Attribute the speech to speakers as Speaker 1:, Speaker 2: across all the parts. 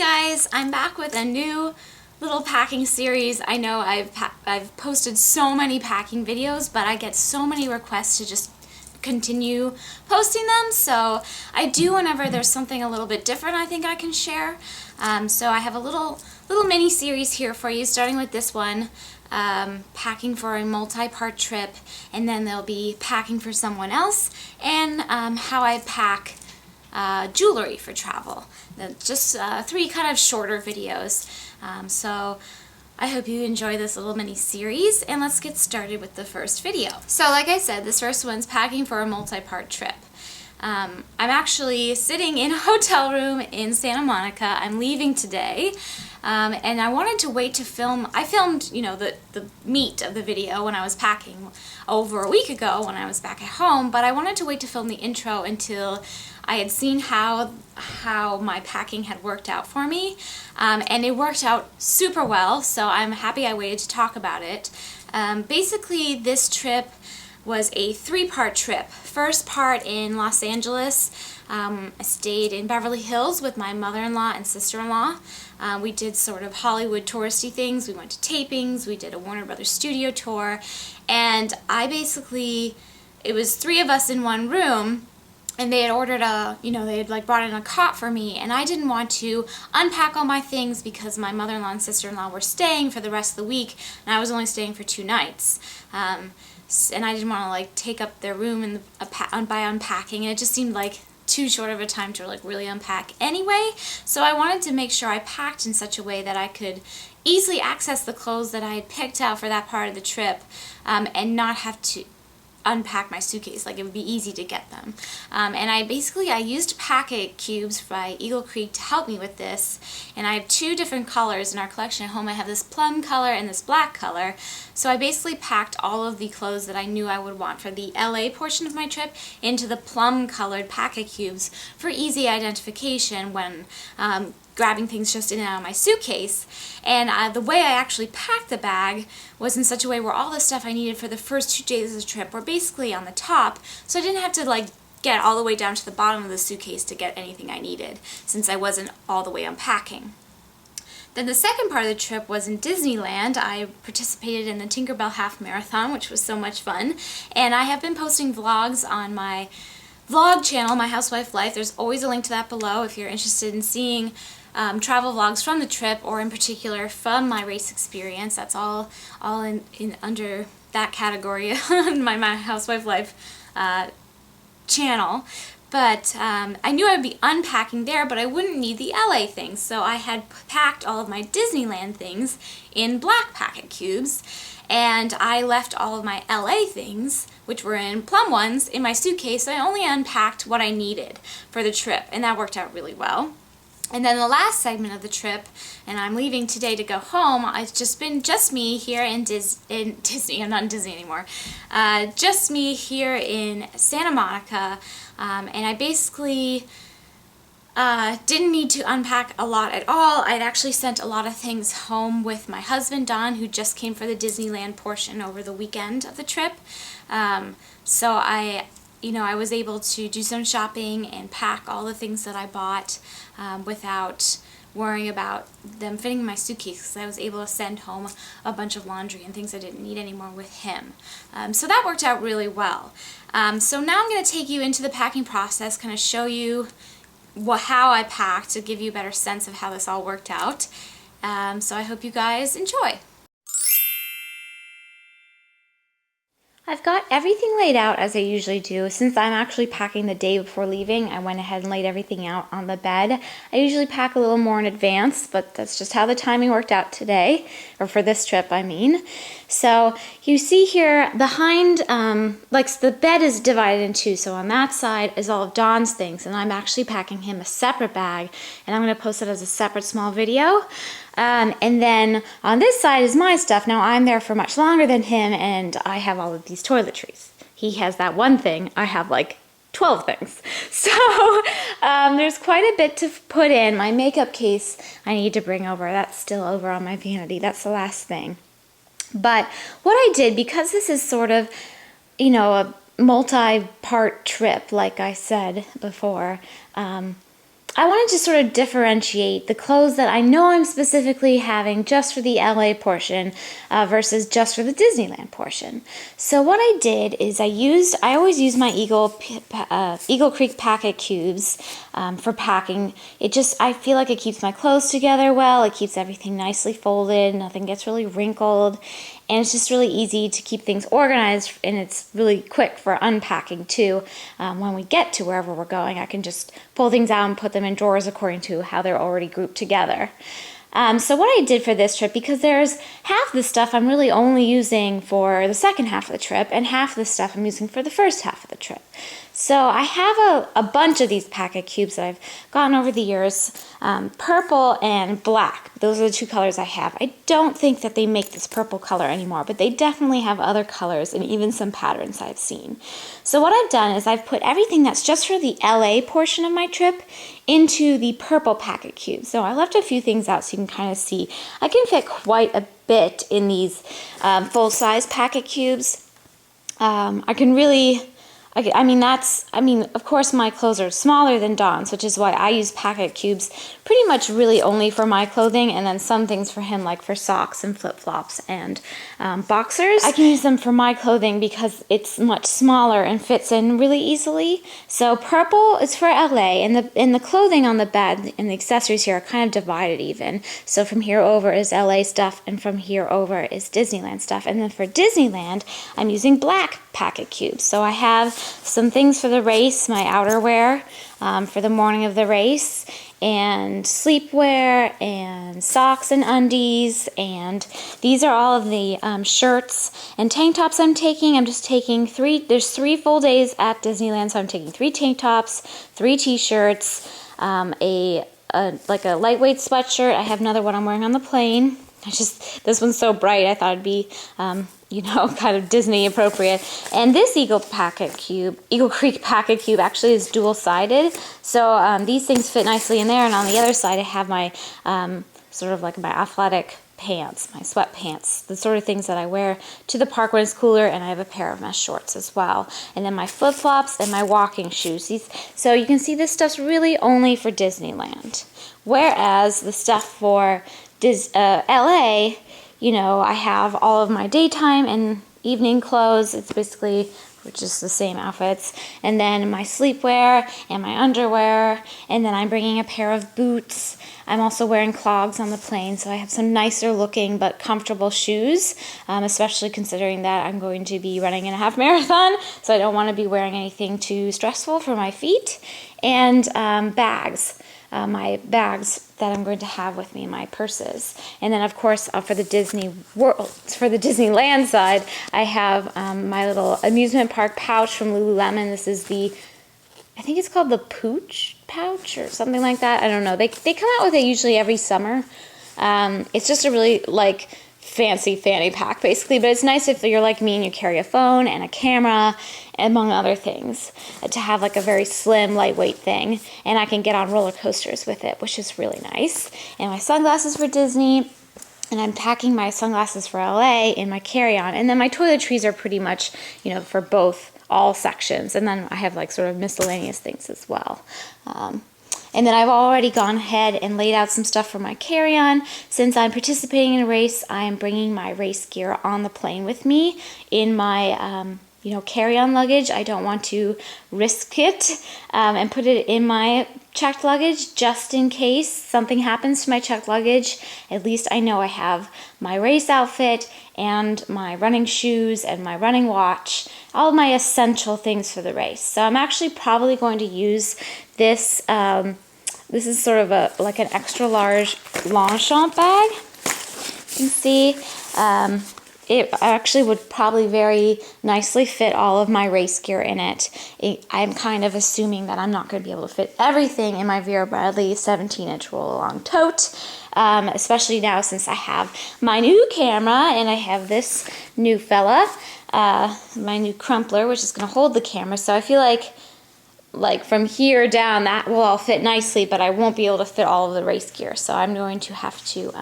Speaker 1: guys, I'm back with a new little packing series. I know I've posted so many packing videos, but I get so many requests to just continue posting them, so I do whenever there's something a little bit different I think I can share. So I have a little mini series here for you, starting with this one, packing for a multi-part trip, and then there'll be packing for someone else, and how I pack jewelry for travel. Just 3 kind of shorter videos. So I hope you enjoy this little mini series, and let's get started with the first video. So like I said, this first one's packing for a multi-part trip. I'm actually sitting in a hotel room in Santa Monica. I'm leaving today. And I wanted to wait to film. I filmed, you know, the meat of the video when I was packing over a week ago when I was back at home, but I wanted to wait to film the intro until I had seen how my packing had worked out for me. And it worked out super well, so I'm happy I waited to talk about it. Basically, this trip was a 3-part trip. First part in Los Angeles. I stayed in Beverly Hills with my mother-in-law and sister-in-law. We did sort of Hollywood touristy things. We went to tapings, we did a Warner Brothers studio tour, and it was 3 of us in one room, and they had ordered they had like brought in a cot for me, and I didn't want to unpack all my things because my mother-in-law and sister-in-law were staying for the rest of the week, and I was only staying for 2 nights. And I didn't want to like take up their room by unpacking, and it just seemed like too short of a time to like really unpack anyway. So I wanted to make sure I packed in such a way that I could easily access the clothes that I had picked out for that part of the trip, and not have to unpack my suitcase. Like, it would be easy to get them. And I used packet cubes by Eagle Creek to help me with this, and I have 2 different colors in our collection at home. I have this plum color and this black color. So I basically packed all of the clothes that I knew I would want for the LA portion of my trip into the plum colored packet cubes for easy identification when grabbing things just in and out of my suitcase. And the way I actually packed the bag was in such a way where all the stuff I needed for the first 2 days of the trip were basically on the top, so I didn't have to like get all the way down to the bottom of the suitcase to get anything I needed, since I wasn't all the way unpacking. Then the second part of the trip was in Disneyland. I participated in the Tinkerbell Half Marathon, which was so much fun, and I have been posting vlogs on my vlog channel, My Housewife Life. There's always a link to that below if you're interested in seeing travel vlogs from the trip, or in particular from my race experience. That's all in under that category on my Housewife Life channel. But I knew I would be unpacking there, but I wouldn't need the LA things, so I had packed all of my Disneyland things in black packet cubes, and I left all of my LA things, which were in plum ones, in my suitcase, so I only unpacked what I needed for the trip, and that worked out really well. And then the last segment of the trip, and I'm leaving today to go home, it's just been just me here in Disney. I'm not in Disney anymore. Just me here in Santa Monica, and I basically didn't need to unpack a lot at all. I'd actually sent a lot of things home with my husband, Don, who just came for the Disneyland portion over the weekend of the trip. So I was able to do some shopping and pack all the things that I bought without worrying about them fitting in my suitcase, because I was able to send home a bunch of laundry and things I didn't need anymore with him. So that worked out really well. So now I'm going to take you into the packing process, kind of show you how I packed to give you a better sense of how this all worked out. So I hope you guys enjoy. I've got everything laid out as I usually do. Since I'm actually packing the day before leaving, I went ahead and laid everything out on the bed. I usually pack a little more in advance, but that's just how the timing worked out today, or for this trip, I mean. So you see here, behind, the bed is divided in 2, so on that side is all of Don's things, and I'm actually packing him a separate bag, and I'm going to post it as a separate small video. And then on this side is my stuff. Now I'm there for much longer than him, and I have all of these toiletries. He has that one thing. I have like 12 things. So there's quite a bit to put in. My makeup case I need to bring over. That's still over on my vanity. That's the last thing. But what I did, because this is sort of, a multi-part trip, like I said before, I wanted to sort of differentiate the clothes that I know I'm specifically having just for the LA portion versus just for the Disneyland portion. So what I did is I always use my Eagle Creek packet cubes for packing. I feel like it keeps my clothes together well, it keeps everything nicely folded, nothing gets really wrinkled, and it's just really easy to keep things organized, and it's really quick for unpacking too. When we get to wherever we're going, I can just pull things out and put them in drawers according to how they're already grouped together. So what I did for this trip, because there's half the stuff I'm really only using for the second half of the trip, and half the stuff I'm using for the first half of the trip. So I have a bunch of these packet cubes that I've gotten over the years, purple and black. Those are the two colors I have. I don't think that they make this purple color anymore, but they definitely have other colors and even some patterns I've seen. So what I've done is I've put everything that's just for the LA portion of my trip into the purple packet cube. So I left a few things out so you can kind of see. I can fit quite a bit in these full-size packet cubes. Of course my clothes are smaller than Don's, which is why I use packet cubes pretty much really only for my clothing, and then some things for him, like for socks and flip-flops and boxers. I can use them for my clothing because it's much smaller and fits in really easily. So purple is for LA, and the clothing on the bed and the accessories here are kind of divided even. So from here over is LA stuff, and from here over is Disneyland stuff. And then for Disneyland, I'm using black packet cubes. So I have some things for the race, my outerwear for the morning of the race, and sleepwear, and socks and undies, and these are all of the shirts and tank tops I'm taking. I'm just taking there's 3 full days at Disneyland, so I'm taking 3 tank tops, 3 t-shirts, like a lightweight sweatshirt. I have another one I'm wearing on the plane. This one's so bright, I thought it'd be, kind of Disney appropriate. And this Eagle Creek packet cube actually is dual-sided. So these things fit nicely in there, and on the other side I have my, sort of like my athletic pants, my sweatpants, the sort of things that I wear to the park when it's cooler, and I have a pair of mesh shorts as well. And then my flip-flops and my walking shoes. So you can see this stuff's really only for Disneyland. Whereas the stuff for LA, I have all of my daytime and evening clothes. It's basically just the same outfits. And then my sleepwear and my underwear. And then I'm bringing a pair of boots. I'm also wearing clogs on the plane, so I have some nicer looking but comfortable shoes, especially considering that I'm going to be running in a half marathon, so I don't want to be wearing anything too stressful for my feet. And bags. My bags that I'm going to have with me, my purses. And then of course for the Disneyland side, I have my little amusement park pouch from Lululemon. This is I think it's called the Pooch pouch or something like that. I don't know. They come out with it usually every summer. It's just a really fancy fanny pack basically, but it's nice if you're like me and you carry a phone and a camera, among other things, to have like a very slim, lightweight thing, and I can get on roller coasters with it, which is really nice. And my sunglasses for Disney, and I'm packing my sunglasses for LA in my carry-on, and then my toiletries are pretty much, for all sections, and then I have like sort of miscellaneous things as well. And then I've already gone ahead and laid out some stuff for my carry-on. Since I'm participating in a race, I am bringing my race gear on the plane with me in my, carry-on luggage. I don't want to risk it and put it in my checked luggage just in case something happens to my checked luggage. At least I know I have my race outfit and my running shoes and my running watch, all of my essential things for the race. So I'm actually probably going to use this. This is sort of like an extra large Longchamp bag. You can see it actually would probably very nicely fit all of my race gear in it. I'm kind of assuming that I'm not going to be able to fit everything in my Vera Bradley 17-inch roll-along tote, especially now since I have my new camera and I have this new fella, my new crumpler, which is going to hold the camera. So I feel like from here down, that will all fit nicely, but I won't be able to fit all of the race gear. So I'm going to have to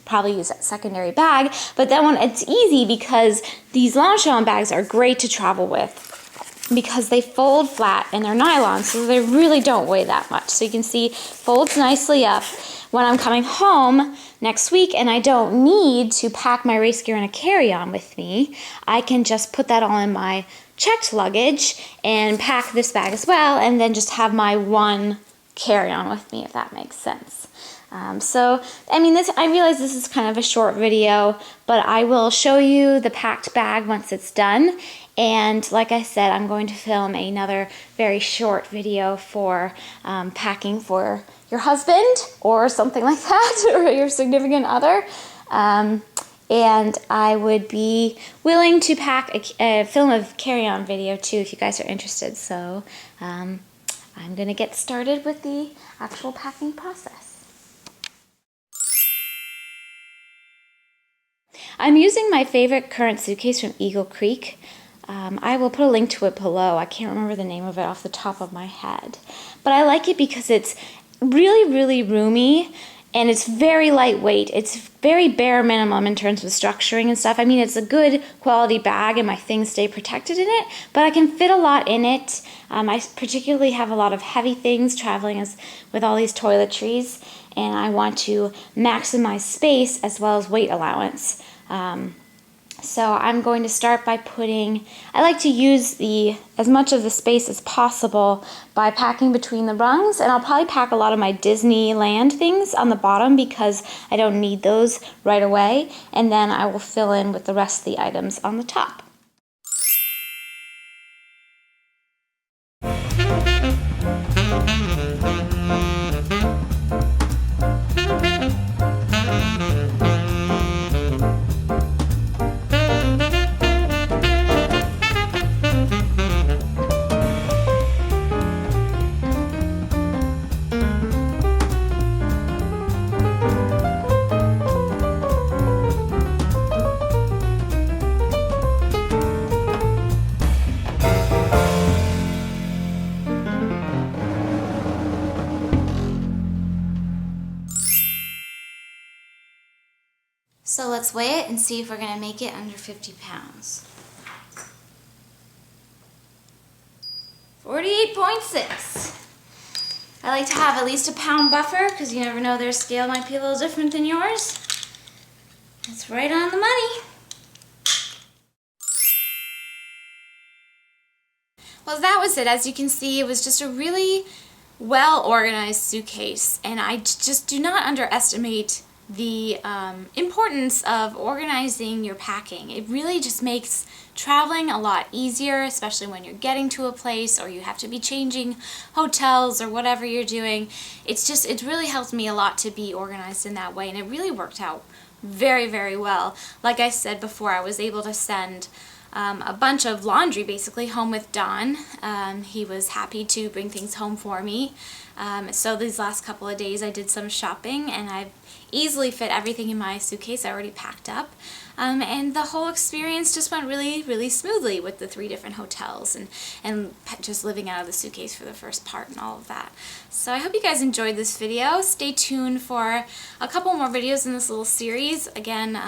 Speaker 1: probably use that secondary bag. But that one, it's easy because these Longchamp bags are great to travel with. because they fold flat and they're nylon, so they really don't weigh that much. So you can see folds nicely up. When I'm coming home next week and I don't need to pack my race gear in a carry-on with me, I can just put that all in my checked luggage and pack this bag as well, and then just have my one carry-on with me, if that makes sense. So, I mean, I realize this is kind of a short video, but I will show you the packed bag once it's done. And like I said, I'm going to film another very short video for packing for your husband or something like that, or your significant other. And I would be willing to pack a film of carry-on video too if you guys are interested. So I'm going to get started with the actual packing process. I'm using my favorite current suitcase from Eagle Creek. I will put a link to it below. I can't remember the name of it off the top of my head. But I like it because it's really, really roomy, and it's very lightweight. It's very bare minimum in terms of structuring and stuff. I mean, it's a good quality bag and my things stay protected in it, but I can fit a lot in it. I particularly have a lot of heavy things traveling with all these toiletries, and I want to maximize space as well as weight allowance. So I'm going to start by I like to use as much of the space as possible by packing between the rungs, and I'll probably pack a lot of my Disneyland things on the bottom because I don't need those right away, and then I will fill in with the rest of the items on the top. So let's weigh it and see if we're going to make it under 50 pounds. 48.6. I like to have at least a pound buffer because you never know, their scale might be a little different than yours. That's right on the money. Well, that was it. As you can see, it was just a really well-organized suitcase, and I just do not underestimate the importance of organizing your packing. It really just makes traveling a lot easier, especially when you're getting to a place or you have to be changing hotels or whatever you're doing. It really helped me a lot to be organized in that way, and it really worked out very, very well. Like I said before, I was able to send a bunch of laundry basically home with Don. He was happy to bring things home for me. So these last couple of days I did some shopping, and I've easily fit everything in my suitcase I already packed up. And the whole experience just went really, really smoothly with the 3 different hotels and just living out of the suitcase for the first part and all of that. So I hope you guys enjoyed this video. Stay tuned for a couple more videos in this little series. Again,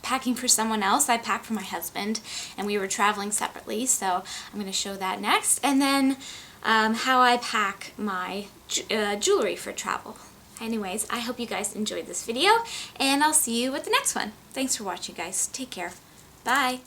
Speaker 1: packing for someone else. I packed for my husband, and we were traveling separately, so I'm going to show that next. And then how I pack my jewelry for travel. Anyways, I hope you guys enjoyed this video, and I'll see you with the next one. Thanks for watching, guys. Take care. Bye.